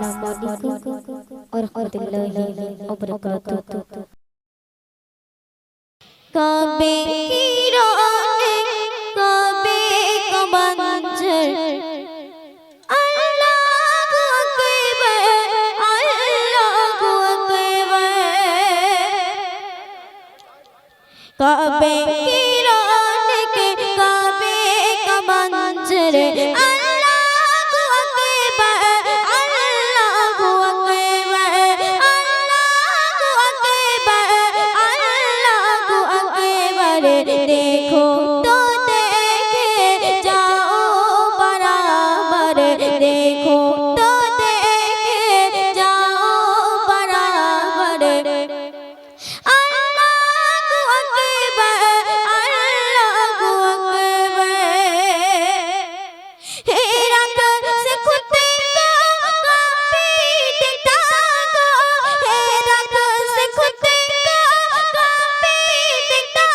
Assalamualaikum warahmatullahi wabarakatuh. Kabe kirane kabe kamanjar Allahu akbar Allahu akbar kabe kirane ke kabe kamanjar देखो तो देखे जाओ बराबर देखो तो देखे जाओ बराबर अल्लाहु अकबर अल्लाहु अकबर हे रंग से खुद को कापी देता गो हे रंग से खुद को कापी देता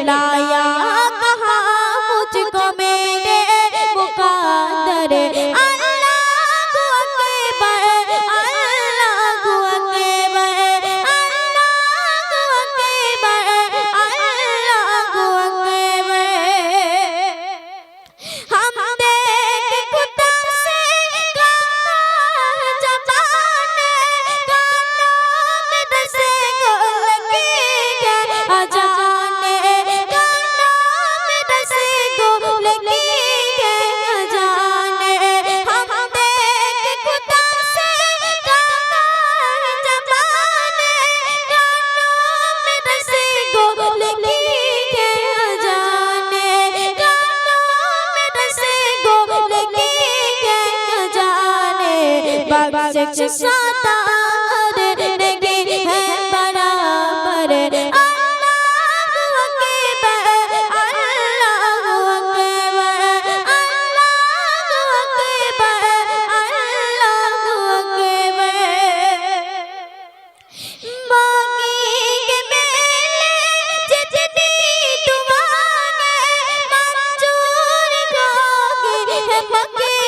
लाया कहाँ मुझको मेरे मुक़द्दर अल्लाहु अकबर अल्लाहु अकबर अल्लाहु अकबर अल्लाहु अकबर हम देख खुदा से गाना जबाने गानों में दसे गुल की अजान सातार लगे है बराबर अल्लाहु अकबर अल्लाहु अकबर अल्लाहु अकबर अल्लाहु अकबर बाकी के मेले जितनी दुआएं मंजूर होंगे है मकबूल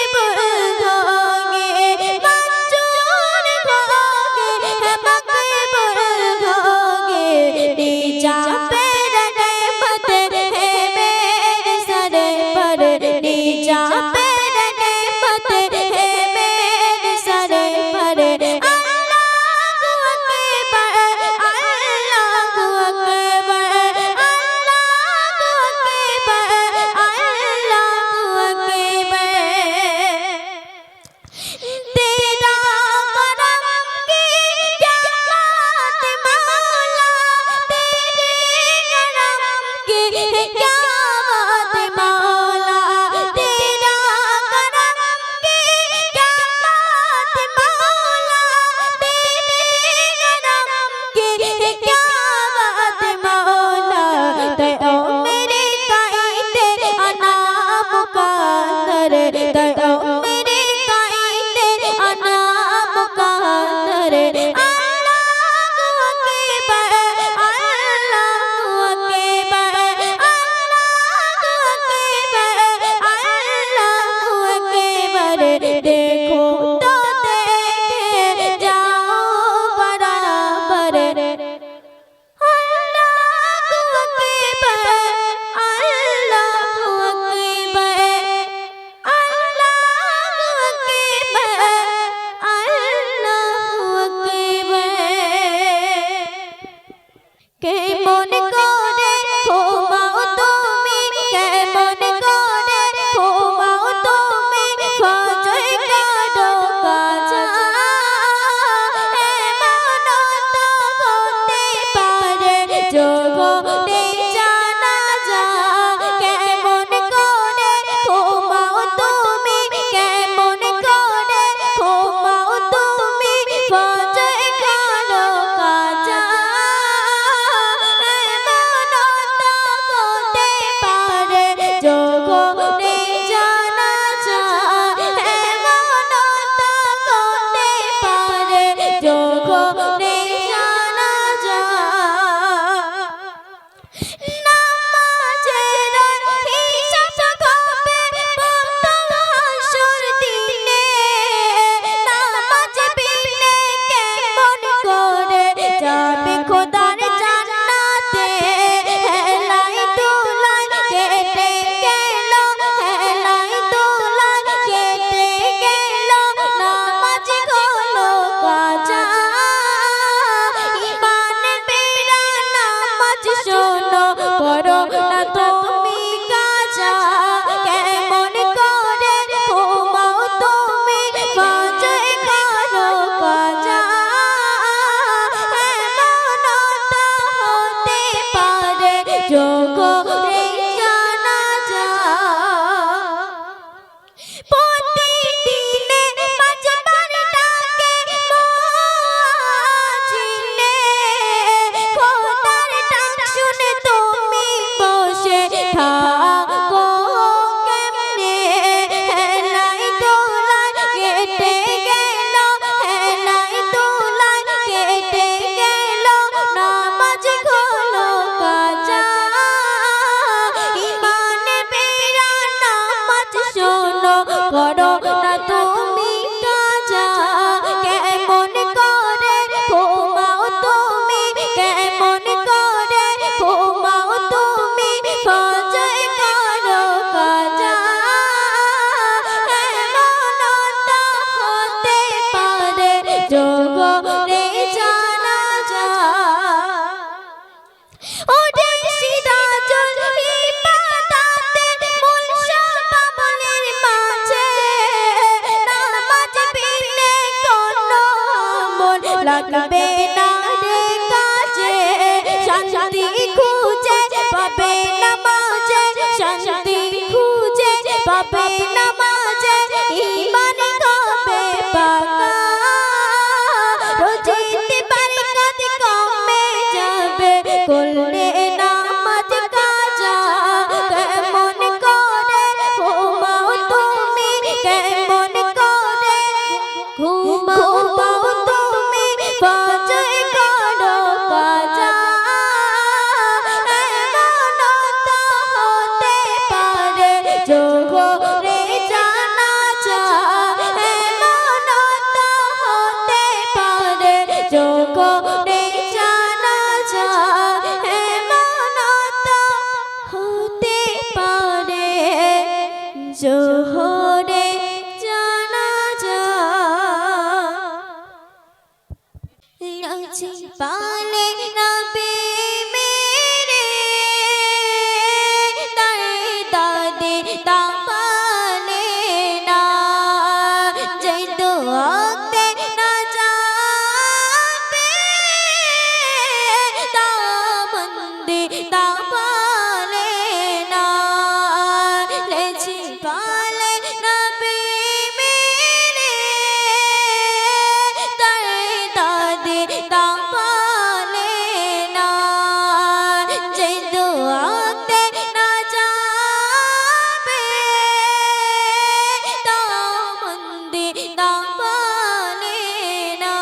করো না তুমি কাজা কেমন করে ঘুমাও তুমি কেমন করে ঘুমাও তুমি ফজর করো কাজা এমনটা হতে পারে জোহরে জানাজা ওরে সিরাজুল ইবাদাতে মুনশা পাবলের মাঝে নামাজ বিনে কোনো মন লাগবে না রে কাজে শান্তি খুঁজে পাবে নামাজে শান্তি খুঁজে পাবে নামাজে ঈমান হবে পাকা রোজিতে বরকত কমে যাবে করলে নামাজ কাজা কেমন করে ঘুমাও তুমি কেমন করে ঘুমাও তুমি ফজর করো কাজা এমনটা হতে পারে জোহরে জানাজা এমনটা হতে পারে জোহরে জানাজা এমনটা হতে পারে জোহরে জানাজা রাজি পালে নবী মেরে তার দাদে তাপালে না যেই দোয়াতে না যাবে দামন্দে তাপালে না লেছি পালে নবী মেরে তার দাদে তাপালে না যেই দোয়াতে না যাবে দামন্দে তাপালে না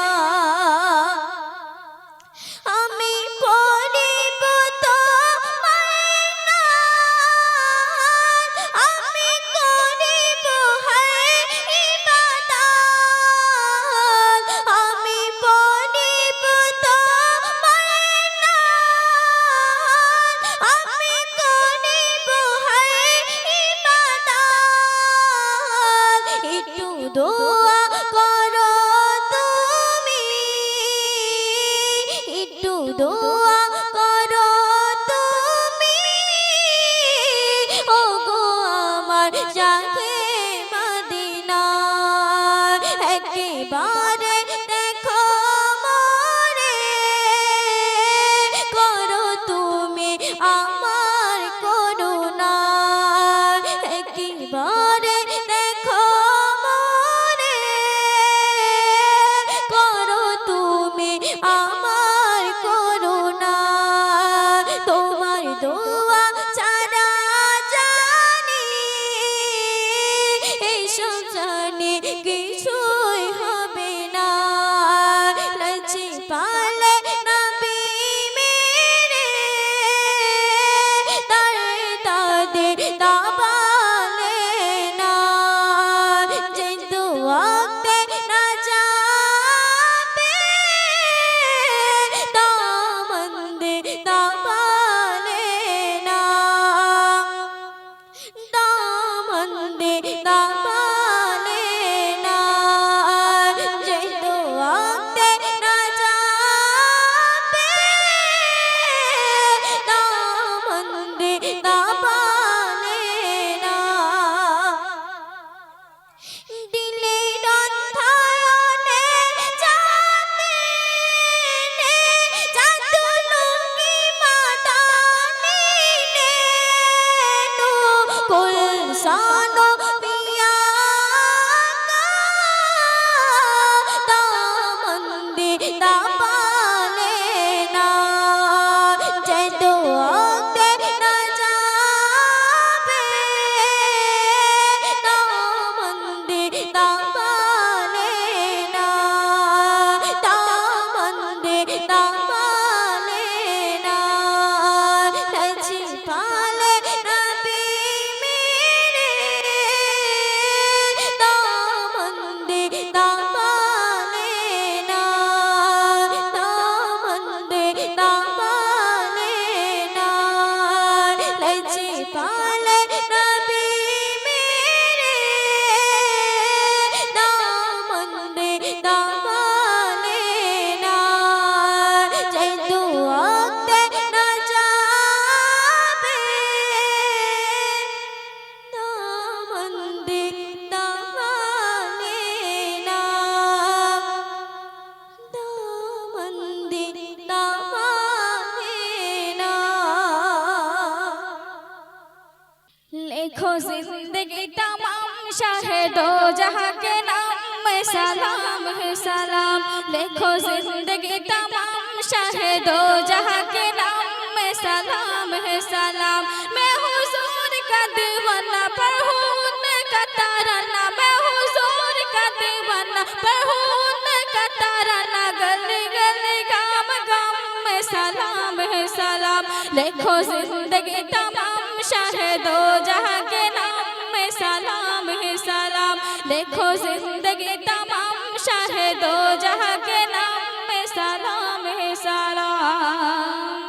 আমি পড়িব তোমার নাম আমি করিব হায় ইবাদত আমি পড়িব তোমার নাম আমি করিব হায় ইবাদত একটু দোয়া করো তুমি একটু দোয়া করো তুমি ওগো আমার শাহে মদিনা একেবারে দেখো মোরে করো তুমি আমার করুণা একেবারে দেখো মোরে করো তুমি আমার করুণা তোমার দোয়া ছাড়া জানি এসব জানি কিছুই হবে না লাচি পালে নবী মেরে তার দাদে তাপালে না যে দোয়াতে না যাবে দামন্দে তাপালে না দামন্দে তাপালে না যে দোয়াতে না যাবে দামন্দে তাপালে না দিলের অন্ধায়নে জাগিনে জাদুলুকি মাদানিনে কুল সানো পিয়া দামন্দে তাপালে না যে দোয়াতে না যাবে দামন্দে তাপালে না দামন্দে তাপালে না লাচি পালে নবী মেরে काले नबी मेरे दामंदे दामाने ना जय तू आते ना जाबे दामंदे दामाने ना दामंदे दामाने ना लिखो जिंदगी तमाम शाहिदो जहां के नाम में सलाम है सलाम लिखो जिंदगी तमाम शाहिदो जहां के नाम में सलाम है सलाम मैं हुजूर का दीवाना पर हूँ उनका ताराना मैं हुजूर का दीवाना पर हूँ उनका ताराना गली गली गाम गाम में सलाम है सलाम लिखो जिंदगी तमाम शाहिदो जहां के नाम में सलाम है सलाम लिखो जिंदगी तमाम शाहिदो जहां के नाम में सलाम है सलाम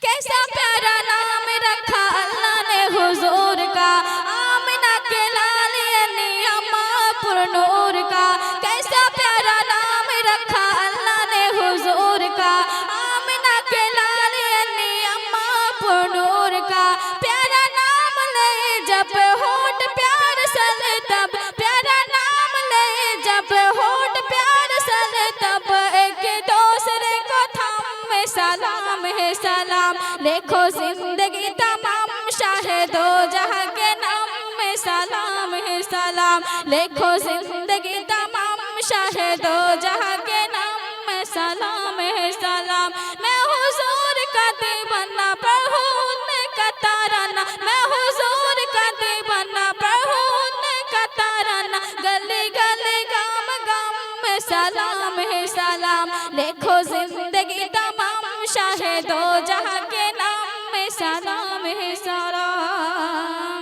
कैसा प्यारा नाम रखा अल्लाह ने हुजूर का आमिना के लाल यानी अम्मा पुरनूर का कैसा प्यारा नाम रखा अल्लाह ने हुजूर का आमिना के लाल यानी अम्मा पुरनूर का प्यारा नाम ले जब होठ प्यार सल तब प्यारा नाम ले जब होठ प्यार सल तब एक दूसरे को थाम में सलाम है सलाम लिखो जिंदगी तमाम शाहिदो जहां के नाम में सलाम है सलाम लिखो जिंदगी तमाम शाहिदो जहां के नाम में सलाम है सलाम मैं हुजूर का दीवाना पर हूँ उनका ताराना मैं हुजूर का दीवाना पर हूँ उनका ताराना गली गली गाम गाम में सलाम है सलाम लिखो जिंदगी तमाम शाहिदो जहां के नाम में सलाम है सलाम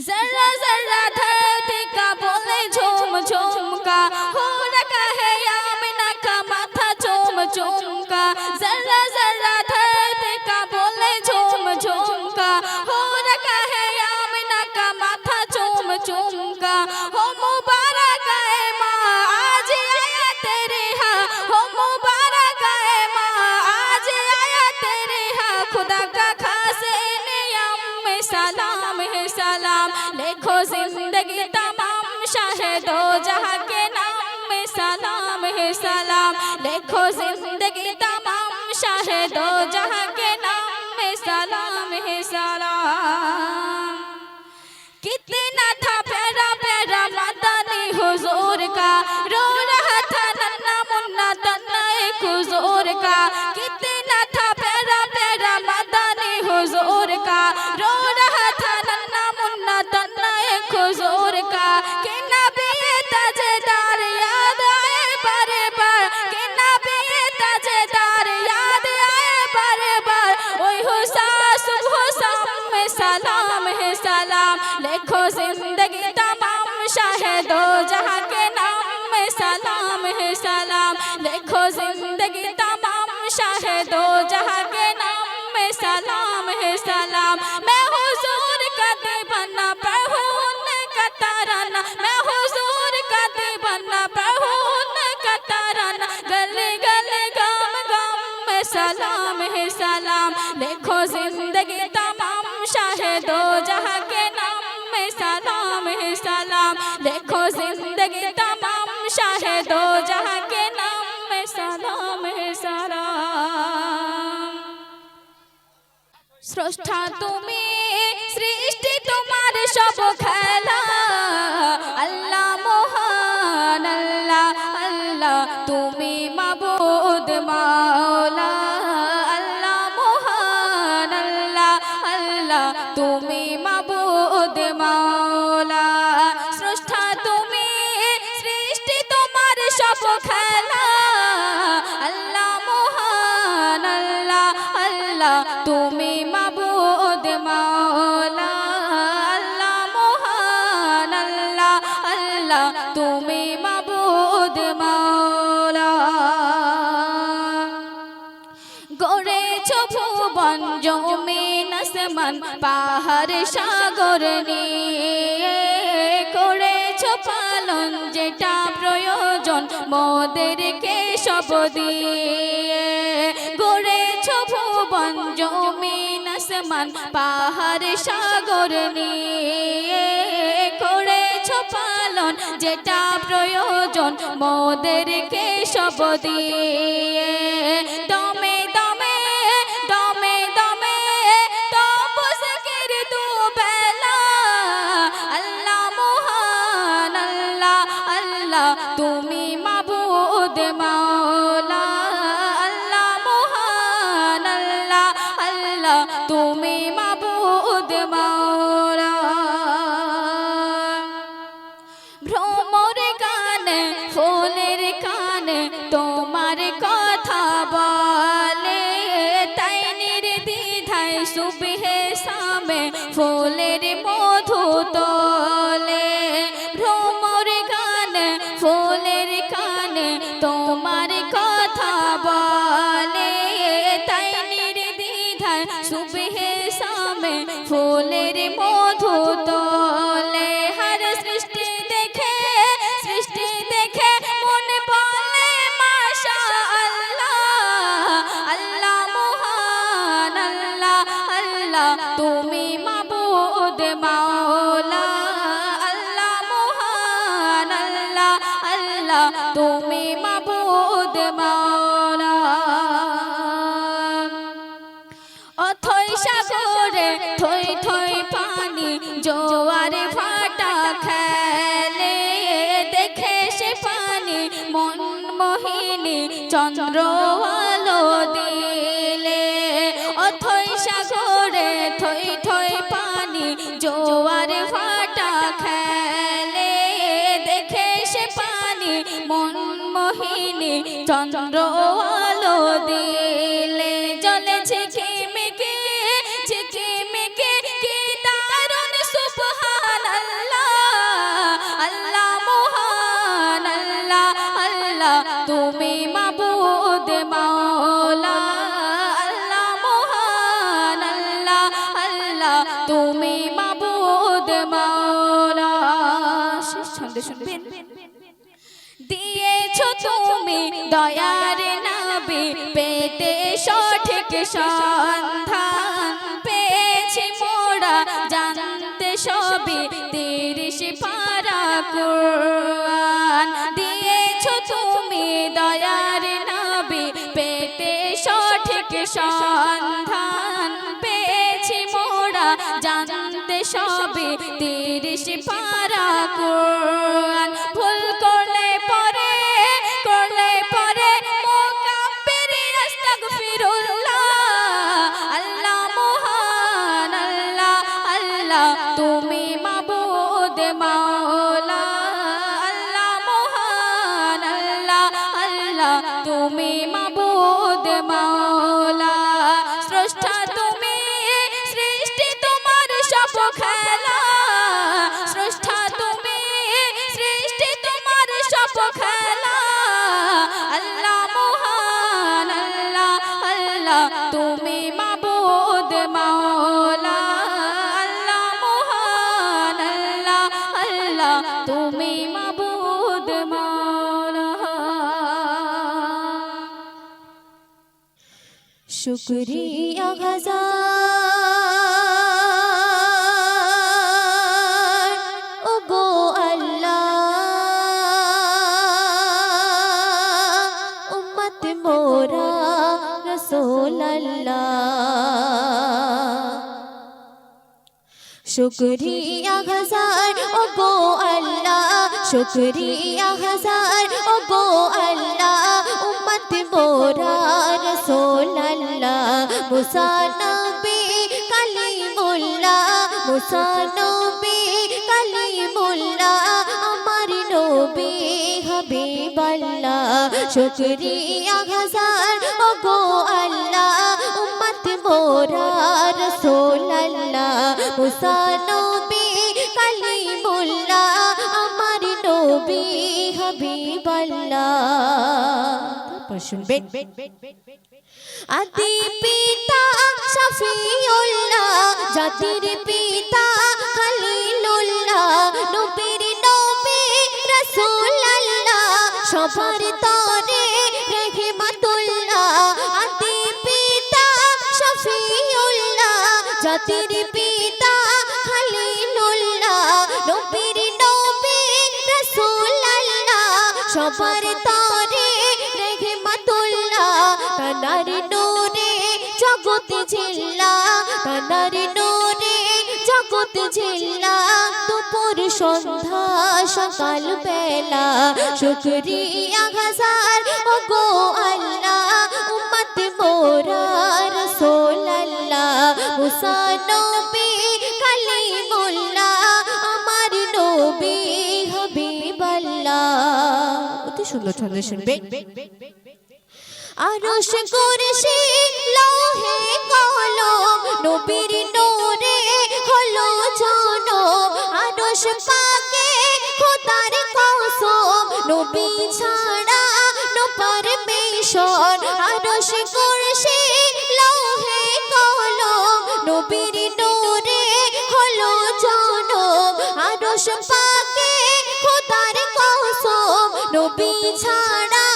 जरा जरा धरती का बोले झूम झूम का हो रखा है यामिना का माथा झूम झूम का जरा जरा धरती का बोले झूम झूम का हो रखा है यामिना का माथा झूम झूम का हो मुबारक है माँ आज आया तेरे हाँ हो मुबारक है माँ आज आया तेरे हाँ खुदा का खास नियम में सलाम है सलाम लिखो जिंदगी तमाम शाहिदो जहां के नाम में सलाम है सलाम लिखो जिंदगी तमाम शाहिदो जहां के नाम में सलाम है सलाम कितना था प्यारा प्यारा मदनी हुजूर का रो रहा था नन्ना मुन्ना तन्ना एक हुजूर का कितना था प्यारा प्यारा मदनी हुजूर का रो रहा था नन्ना मुन्ना तन्ना एक हुजूर का कि नबी ताजदार याद आए बारे बार कि नबी ताजदार याद आए बारे बार ओए हुसा सुबह शाम में सलाम है सलाम लिखो जिंदगी तमाम शाहिदो जहां के नाम में सलाम है सलाम लिखो जिंदगी तमाम शाहिदो जहां के नाम में सलाम है सलाम मैं हुजूर का दीवाना पर हूँ उनका ताराना मैं हुजूर का दीवाना पर हूँ उनका ताराना गली गली गाम गाम में सलाम है सलाम लिखो जिंदगी तमाम शाहिदो जहां के नाम में सलाम है सलाम लिखो जिंदगी तमाम शाहिदो जहां के नाम में सलाम है सलाम स्रष्टा তুমি সৃষ্টি তোমার সব খেলা আল্লাহ মহান আল্লাহ আল্লাহ তুমি মাবুদ মাওলা আল্লাহ মহান আল্লাহ আল্লাহ তুমি মাবুদ মাওলা স্রষ্টা তুমি সৃষ্টি তোমার সব খেলা আল্লাহ মহান আল্লাহ আল্লাহ তুমি মাবুদ মাওলা আল্লাহ মহান আল্লাহ আল্লাহ তুমি মাবুদ মাওলা গড়েছো ভুবন জমিন আসমান পাহাড় সাগর নিয়ে করেছো পালন যেটা প্রয়োজন মোদেরকে সব দিয়ে গড়েছো ভুবন জমিন আসমান পাহাড় সাগর নিয়ে করেছো পালন যেটা প্রয়োজন মোদেরকে সব দিয়ে দমে দমে দমে দমে তবু জিকির দু বেলা আল্লাহ মহান আল্লাহ আল্লাহ তুমি মাবুদ মাওলা আল্লাহ মহান আল্লাহ আল্লাহ তুমি মাবুদ মাওলা ভ্রমর গানে ফুলের কানে তোমার কথা বলে তাই নির্দ্বিধায় সুবহে সামে ফুলের মধু তোলে ভ্রমর গানে ফুলের কানে তোমার কথা বলে তাই নির্দ্বিধায় সুবহে সামে ফুলের মধু তোলে হর সৃষ্টি দেখে মনে বলে মাশাআল্লাহ আল্লাহ মহান আল্লাহ আল্লাহ তুমি মাবুদ মাওলা আল্লাহ মহান আল্লাহ আল্লাহ তুমি মাবুদ মাওলা অথই সাগরে থই থই পানি জোয়ার ভাটা খেলে দেখে সে পানি মন মোহিনী চন্দ্র আলো দিলে অথই সাগরে থই থই পানি জোয়ার ভাটা খেলে দেখে সে পানি মন মোহিনী চন্দ্র আলো দিলে জলে ঝিকিমিকি ঝিকিমিকি কি দারুণ সুবহানাল্লাহ আল্লাহ মহান আল্লাহ আল্লাহ তুমি মাবুদ মাওলা আল্লাহ মহান আল্লাহ আল্লাহ তুমি মাবুদ মাওলা শেষ ছন্দে শুনবেন দিয়েছো তুমি দয়ার নবী পেতে সঠিক সন্ধান পেয়েছি মোরা জানতে সবই 30 পারা কুরআন দিয়েছো তুমি দয়ার নবী পেতে সঠিক সন্ধান পেয়েছি মোরা জানতে সবই 30 পারা কুরআন ভুল করলে পরে মুকাব্বির আস্তাগফিরুল্লাহ আল্লাহ মহান আল্লাহ আল্লাহ তুমি মাবুদ মাওলা আল্লাহ মহান আল্লাহ আল্লাহ তুমি মাবুদ মাওলা স্রষ্টা তুমি সৃষ্টি তোমার সব খেলা স্রষ্টা তুমি সৃষ্টি তোমার সব খেলা আল্লাহ মহান আল্লাহ আল্লাহ তুমি মাবুদ মাওলা আল্লাহ মহান আল্লাহ আল্লাহ তুমি মাবুদ মাওলা শুকরিয়া হাজার ওগো আল্লাহ উম্মত মোরা রাসূল আল্লাহ শুকরিয়া হাজার ওগো আল্লাহ শুকরিয়া হাজার ওগো আল্লাহ উম্মত মোরা রাসূল আল্লাহ মুসা নবী কালিমুল্লাহ মুসা নবী কালিমুল্লাহ আমার নবী হাবিবাল্লাহ শুকরিয়া হাজার ওগো আল্লাহ উম্মত মোরা রাসূল আল্লাহ মুসা নবী কালিমুল্লাহ আমার নবী হাবিবাল্লাহ শুনবেন আদি পিতা শফিউল্লাহ জাতির পিতা খলিলুল্লাহ নবীর নবী রাসূলুল্লাহ সবার তরে রহমাতুল্লাহ আদি পিতা শফিউল্লাহ জাতির পিতা খলিলুল্লাহ নবীর নবী রাসূলুল্লাহ সবার তরে রহমাতুল্লাহ তানার নূরে জগৎ জিল্লা তানার নূরে জগৎ জিল্লা দুপুর সন্ধ্যা সকাল বেলা শুকরিয়া হাজার ওগো আল্লাহ উম্মত মোরা রাসূলুল্লাহ মুসা নবী কালিমুল্লাহ আমার নবী হাবিবাল্লাহ। অতি সুন্দর ছন্দ শুনবে। আরশ কুরসি লৌহে কলম নবীর নূরে হলো জনম আরশ পাকে খোদার কসম নবী ছাড়া নো পারমিশন আরশ কুরসি লৌহে কলম নবীর নূরে হলো জনম আরশ পাকে খোদার কসম নবী ছাড়া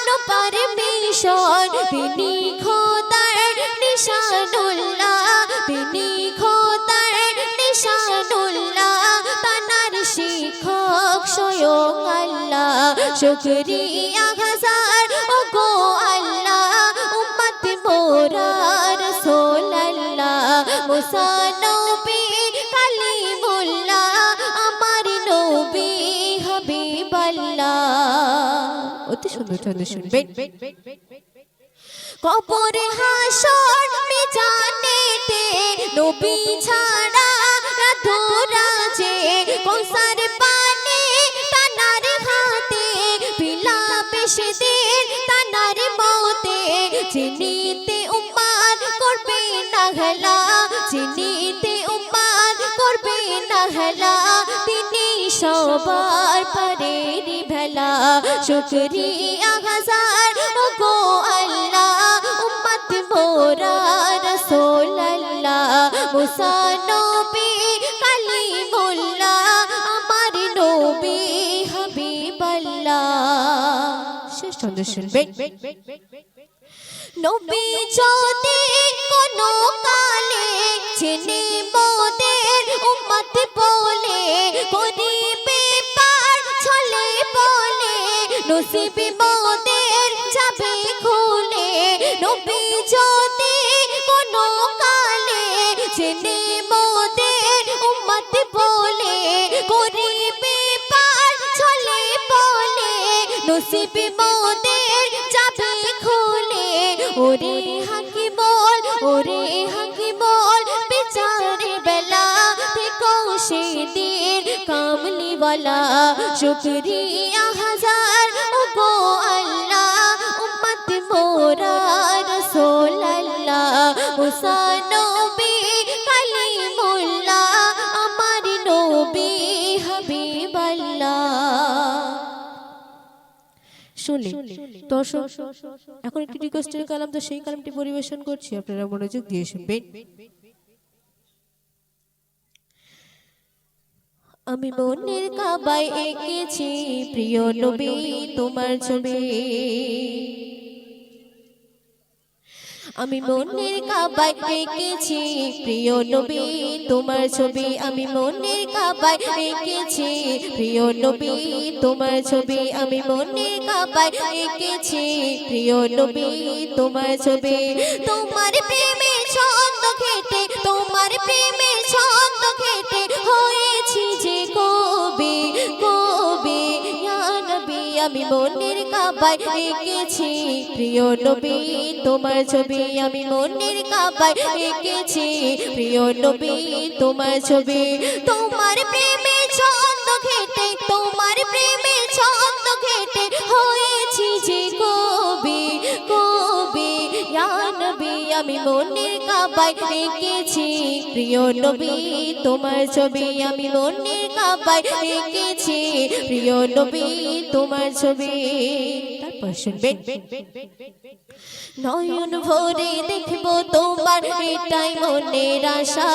নো পারমিশন তিনি খোদার নিশানুল্লাহ তিনি খোদার নিশানুল্লাহ তানার শিক্ষক স্বয়ং আল্লাহ শুকরিয়া হাজার ওগো আল্লাহ উম্মত মোরা রাসূলুল্লাহ মুসা নবী কালিমুল্লাহ আমার নবী হাবিবাল্লাহ। অতি সুন্দর ছন্দ শুনবেন। কবর হাসর মিজানেতে নবী ছাড়া রাধুরা যে কৌসার পানে তানার হাতে বিলাবে সেদিন তানার মতে চিনিতে উম্মার করবে না হেলা চিনিতে উম্মার করবে না হেলা তিনি সবার পারের ভেলা শুকরিয়া হাজার ওগো আল্লাহ উম্মত মোরা রাসূলুল্লাহ মুসা নবী কালিমুল্লাহ আমার নবী হাবিবাল্লাহ। শেষ ছন্দ শুনবেন। নবী যদি কোনো কালে চিনি মোদের উম্মত বলে করিবে পার ছলে বলে নসিব মোদের যাবে খুলে নবী যদি কোনো কালে চিনি মোদের উম্মত বলে করিবে পার ছলে বলে নসিব মোদের যাবে খুলে ওরে হাকি বল বিচারে বেলা থেকো সেদিন কামলিওয়ালা শুকরিয়া হাজার ওগো আল্লাহ উম্মত মোরা রাসূলুল্লাহ মুসা নবী কালিমুল্লাহ আমার নবী হাবিবাল্লাহ। শুনলেন দর্শক, এখন একটি রিকোয়েস্টের কালাম, তো সেই কালামটি পরিবেশন করছি, আপনারা মনোযোগ দিয়ে শুনবেন। আমি মনের কাবায় এঁকেছি প্রিয় নবী তোমার ছবি, আমি মনের কাবায় এঁকেছি প্রিয় নবী তোমার ছবি, আমি মনের কাবায় এঁকেছি প্রিয় নবী তোমার ছবি, আমি মনের কাবায় এঁকেছি প্রিয় নবী তোমার ছবি। তোমার প্রেমে ছন্দ ঘেটে, তোমার প্রেমে ছন্দ ঘেটে হয়েছি যে কবি কবি ইয়া নবী, আমি মনের কাবায় এঁকেছি প্রিয় নবী তোমার ছবি, আমি মনের কাবায় এঁকেছি প্রিয় নবী তোমার ছবি। তোমার প্রেমে ছন্দ ঘেটে, তোমার প্রেমে ছন্দ ঘেটে হয়েছি যে কবি কবি কবি ইয়া নবী আমি মনের কাবায় এঁকেছি প্রিয় নবী তোমার ছবি আমি মনের কাবায় এঁকেছি প্রিয় নবী তোমার ছবি তারপর শুনবেন নয়ন ভরে দেখব তোমার এটাই মনের আশা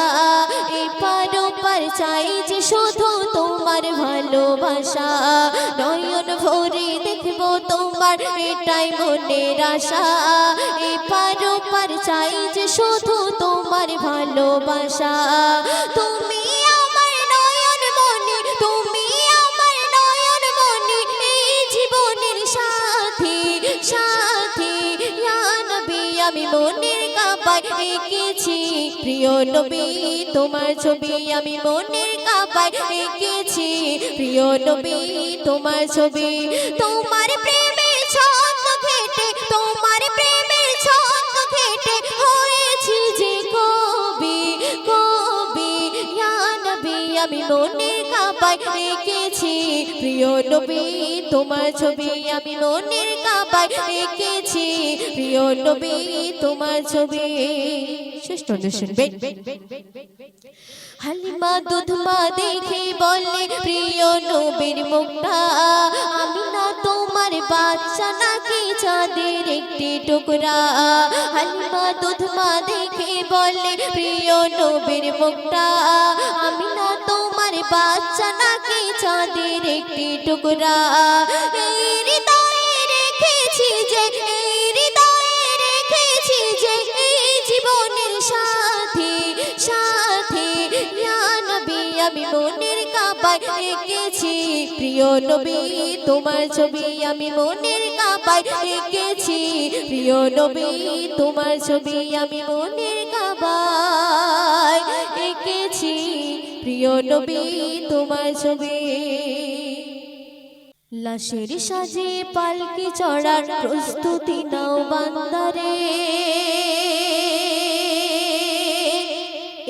এপার ওপার চাই যে শুধু তোমার ভালোবাসা নয়ন ভরে দেখব তোমার এটাই মনের আশা এপার ওপার চাই যে শুধু তোমার ভালোবাসা তুমি আমার নয়ন মনি তুমি আমার নয়ন মনি এই জীবনের সাথী সাথী ইয়া নবী আমি মনের কাবায় এঁকেছি প্রিয় নবী তোমার ছবি আমি মনের কাবায় এঁকেছি প্রিয় নবী তোমার ছবি তোমার প্রেমের ছন্দ ঘেটে তোমার প্রেমের ছন্দ ঘেটে হয়েছি যে কবি কবি ইয়া নবী আমি মনের কাবায় এঁকেছি প্রিয় নবী তোমার ছবি আমি মনের কাবায় এঁকেছি প্রিয় নবী তোমার ছবি শেষ শুনবেন হালিমা দুধমা দেখে বলে প্রিয় নবীর মুখটা আমি না তোমার বাচ্চা নাকি চাঁদের একটি টুকরা হালিমা দুধমা দেখে বলে প্রিয় নবীর মুখটা আমি না তোমার বাচ্চা নাকি চাঁদের একটি টুকরা এই হৃদয়ে রেখেছি যে এই হৃদয়ে রেখেছি যে এই জীবনের সাথী সাথী ইয়া নবী আমি মনের কাবায় এঁকেছি প্রিয় নবী তোমার ছবি আমি মনের কাবায় এঁকেছি প্রিয় নবী তোমার ছবি আমি মনের কাবায় এঁকেছি প্রিয় নবী তোমার ছবি লাশের সাজে পালকি চড়ার প্রস্তুতি নাও বান্দারে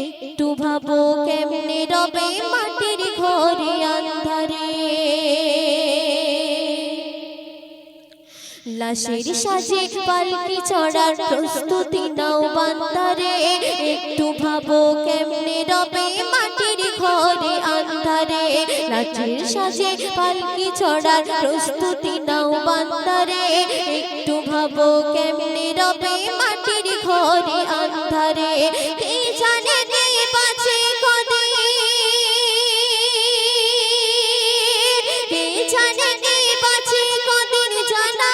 একটু ভাবো কেমনে রবে মাটির ঘরে আন্ধারে লাশের সাজে পালকি চড়ার প্রস্তুতি নাও বান্দারে একটু ভাবো কেমনে রবে মাটির ঘরে আন্ধারে লাশের সাজে পালকি চড়ার প্রস্তুতি নাও বান্দারে একটু ভাবো কেমনে রবে মাটির ঘরে আন্ধারে কে জানে কে বাঁচে কদিন কে জানে কে বাঁচে কদিন জানা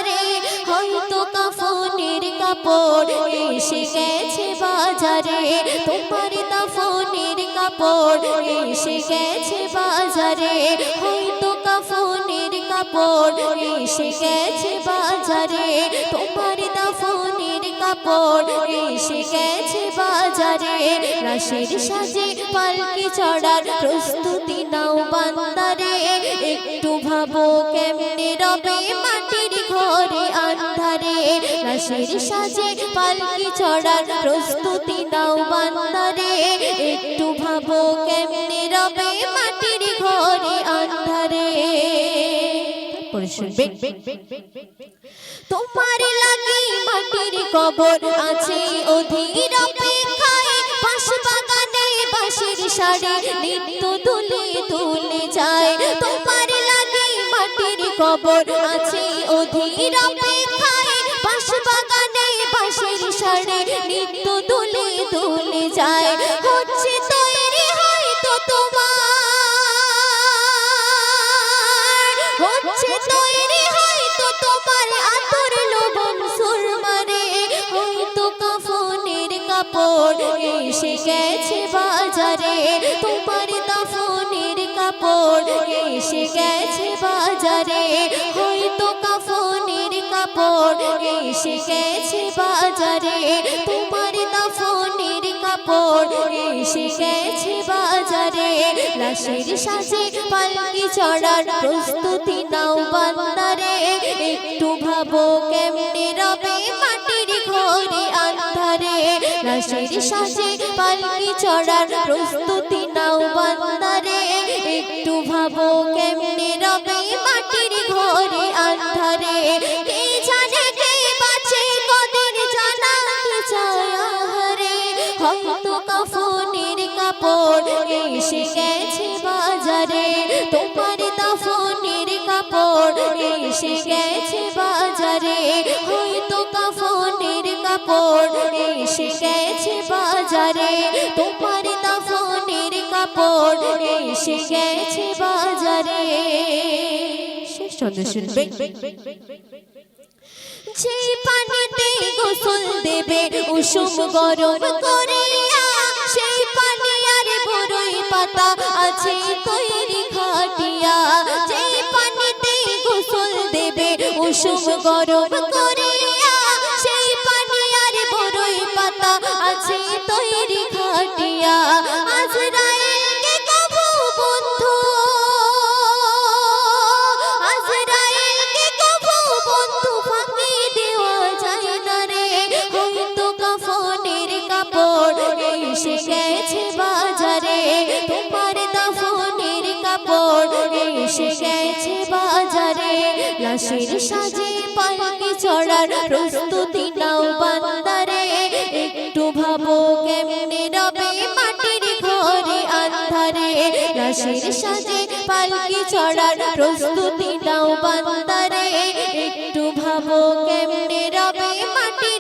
রে হয়তো কাফনের কাপড় এসে গেছে বাজারে তোমার কাফনের কাপড় এসে গেছে বাজারে হয়তো কাফনের কাপড় এসে গেছে বাজারে তোমার কাফনের কাপড় এসে গেছে বাজারে লাশের সাজে পালকি চড়ার প্রস্তুতি নাও বান্দারে একটু ভাবো কেমনে রবে মাটির ঘরে আন্ধারে লাশের সাজে পালকি চড়ার প্রস্তুতি নাও বান্দারে একটু ভাবো কেমনে রবে মাটির ঘরে আন্ধারে তোমার লাগি মাটির কবর আছে অধীর অপেক্ষায় পাশ বাগানে বাঁশের সারি নিত্য দুলে দুলে যায় তোমার লাগি মাটির কবর আছে অধীর অপেক্ষায় পাশ বাগানে বাঁশের সারি নিত্য দুলে দুলে যায় হচ্ছে তৈরি হয়তো তোমার হচ্ছে তৈরি হয়তো তোমার আতর লবণ সুরমারে হয়তো কাফনের কাপড় এসে গেছে বাজারে তোমার কাফনের কাপড় এসে গেছে বাজারে হয়তো কাফনের কাপড় এসে গেছে বাজারে তোমার কাফনের কাপড় এসে গেছে বাজারে লাশের সাজে পালকি চড়ার প্রস্তুতি নাও বান্দারে একটু ভাবো কেমনে রবে মাটির ঘরে আন্ধারে লাশের সাজে পালকি চড়ার প্রস্তুতি নাও বান্দারে একটু ভাবো কেমনে রবে মাটির ঘরে আন্ধারে কে জানে কে হয়তো কাফনের কাপড় এসে গেছে বাজারে তোমার দাফনের কাপড় এসে গেছে বাজারে হয়তো কাফনের কাপড় এসে গেছে বাজারে তোমার দাফনের কাপড় এসে গেছে বাজারে শেষ ছন্দ শুনবে যে পানিতে গোসল দেবে উষুম গরম করিয়া সেই পানি আর বড়ই পাতা আছে তৈরি খাটিয়া যে পানিতে গোসল দেবে উষুম গরম করিয়া সেই পানি আর বড়ই পাতা আছে তৈরি খাটিয়া আজরাইলকে কবু বন্ধু আজরাইলকে কবু বন্ধু ফাঁকি দেওয়া যায় না রে হয়তো কাফনের কাপড় এসে গেছে বাজারে তোমার দাফনের কাপড় এসে গেছে বাজারে লাশের সাজে পালকি চড়ার প্রস্তুতি নাও বান্দারে একটু ভাবো কেমনে রবে মাটির ঘরে আন্ধারে লাশের সাজে পালকি চড়ার প্রস্তুতি নাও বান্দারে একটু ভাবো কেমনে রবে মাটির